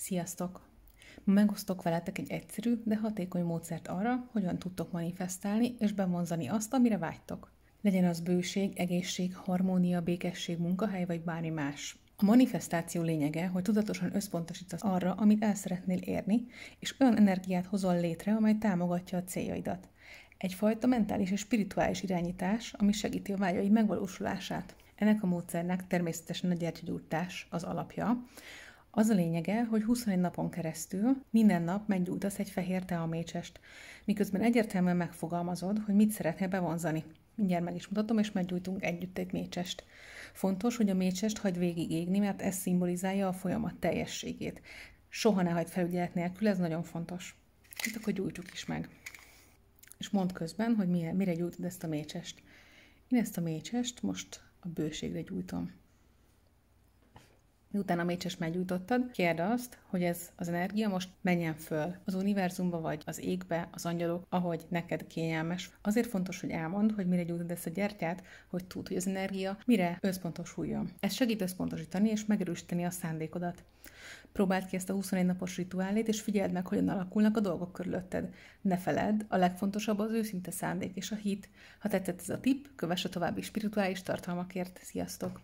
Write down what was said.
Sziasztok! Ma megosztok veletek egy egyszerű, de hatékony módszert arra, hogyan tudtok manifestálni és bevonzani azt, amire vágytok. Legyen az bőség, egészség, harmónia, békesség, munkahely vagy bármi más. A manifestáció lényege, hogy tudatosan összpontosítasz arra, amit el szeretnél érni, és olyan energiát hozol létre, amely támogatja a céljaidat. Egyfajta mentális és spirituális irányítás, ami segíti a vágyaid megvalósulását. Ennek a módszernek természetesen a gyertyagyújtás az alapja. Az a lényege, hogy 21 napon keresztül minden nap meggyújtasz egy fehér teamécsest, miközben egyértelműen megfogalmazod, hogy mit szeretnél bevonzani. Mindjárt meg is mutatom, és meggyújtunk együtt egy mécsest. Fontos, hogy a mécsest hagyd végig égni, mert ez szimbolizálja a folyamat teljességét. Soha ne hagyd felügyelet nélkül, ez nagyon fontos. Itt akkor gyújtsuk is meg. És mondd közben, hogy mire gyújtod ezt a mécsest. Én ezt a mécsest most a bőségre gyújtom. Miután a mécsest meggyújtottad, kérd azt, hogy ez az energia most menjen föl az univerzumba, vagy az égbe, az angyalok, ahogy neked kényelmes. Azért fontos, hogy elmondd, hogy mire gyújtod ezt a gyertyát, hogy tudd, hogy az energia mire összpontosuljon. Ez segít összpontosítani és megerősíteni a szándékodat. Próbáld ki ezt a 21 napos rituálét, és figyeld meg, hogyan alakulnak a dolgok körülötted. Ne feledd, a legfontosabb az őszinte szándék és a hit. Ha tetszett ez a tipp, kövess a további spirituális tartalmakért. Sziasztok!